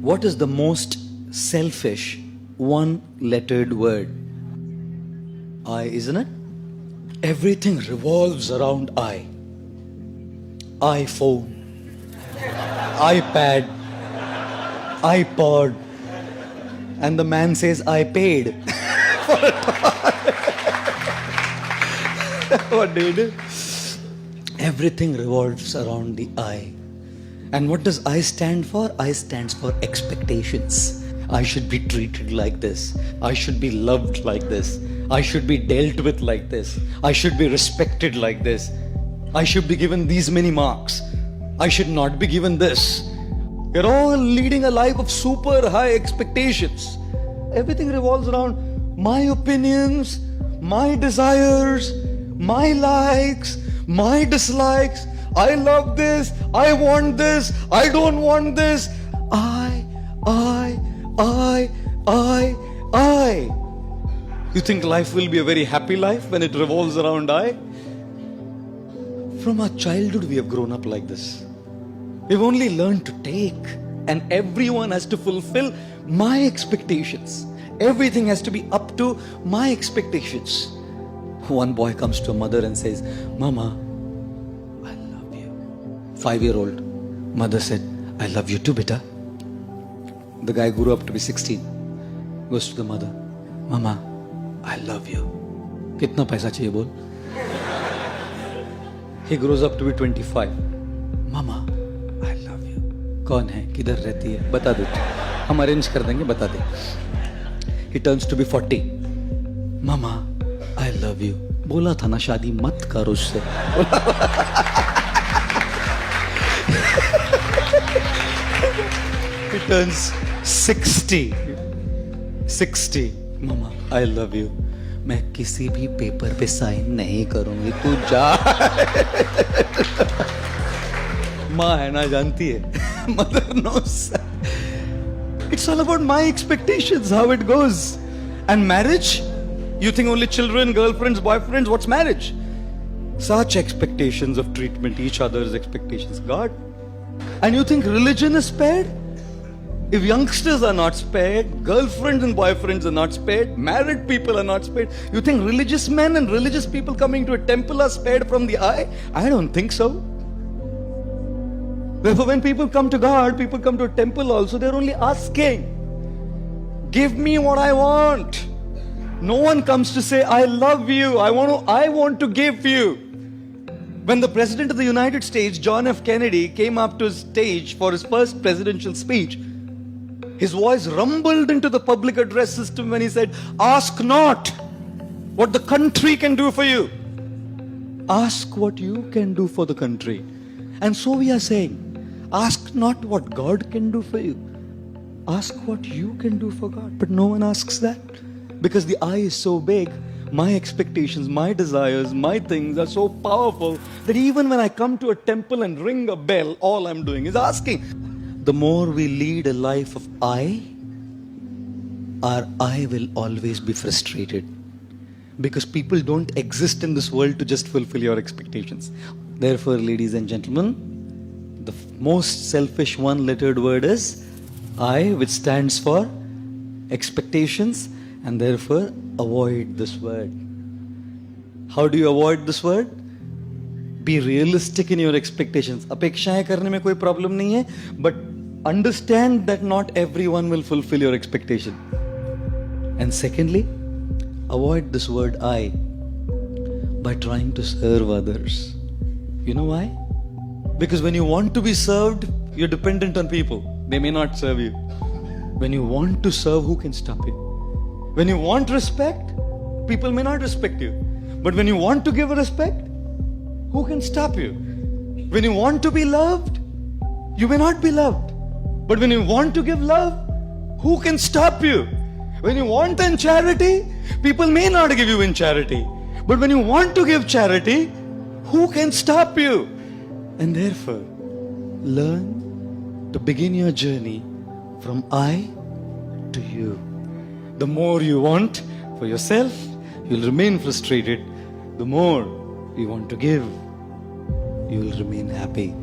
What is the most selfish one-lettered word? I, isn't it? Everything revolves around I. iPhone, iPad, iPod, and the man says, I paid for a toy. What do you do? Everything revolves around the I. And what does I stand for? I stands for expectations. I should be treated like this. I should be loved like this. I should be dealt with like this. I should be respected like this. I should be given these many marks. I should not be given this. We're all leading a life of super high expectations. Everything revolves around my opinions, my desires, my likes, my dislikes. I love this, I want this, I don't want this. I. You think life will be a very happy life when it revolves around I? From our childhood we have grown up like this. We've only learned to take, and everyone has to fulfill my expectations. Everything has to be up to my expectations. One boy comes to a mother and says, Mama, I love you. 5-year-old. Mother said, I love you too, beta. The guy grew up to be 16. Goes to the mother, Mama, I love you. Kitna paisa chahiye bol? He grows up to be 25. Mama, I love you. कौन है? किधर रहती है? बता दो. हम arrange कर देंगे, बता दे. He turns to be 40. Mama, I love you. बोला था ना शादी मत करो उससे. He turns 60. Mama, I love you. मैं किसी भी पेपर पे साइन नहीं करूंगी, तू जा. माँ है ना, जानती है. Mother knows. It's all about my expectations, how it goes. And marriage? You think only children, girlfriends, boyfriends? What's marriage? Such expectations of treatment, each other's expectations. God. And you think religion is spared? If youngsters are not spared, girlfriends and boyfriends are not spared, married people are not spared, you think religious men and religious people coming to a temple are spared from the eye? I don't think so. Therefore, when people come to God, people come to a temple also, they're only asking, give me what I want. No one comes to say, I love you, I want to give you. When the President of the United States, John F. Kennedy, came up to his stage for his first presidential speech, his voice rumbled into the public address system when he said, ask not what the country can do for you. Ask what you can do for the country. And so we are saying, ask not what God can do for you. Ask what you can do for God. But no one asks that. Because the I is so big, my expectations, my desires, my things are so powerful that even when I come to a temple and ring a bell, all I'm doing is asking. The more we lead a life of I, our I will always be frustrated. Because people don't exist in this world to just fulfill your expectations. Therefore, ladies and gentlemen, the most selfish one-lettered word is I, which stands for expectations, and therefore avoid this word. How do you avoid this word? Be realistic in your expectations. अपेक्षाएं करने में कोई problem नहीं है, but understand that not everyone will fulfill your expectation. And secondly, avoid this word I by trying to serve others. You know why? Because when you want to be served, you're dependent on people. They may not serve you. When you want to serve, who can stop you? When you want respect, people may not respect you. But when you want to give respect, who can stop you? When you want to be loved, you may not be loved. But when you want to give love, who can stop you? When you want in charity, people may not give you in charity. But when you want to give charity, who can stop you? And therefore, learn to begin your journey from I to you. The more you want for yourself, you'll remain frustrated. The more you want to give, you will remain happy.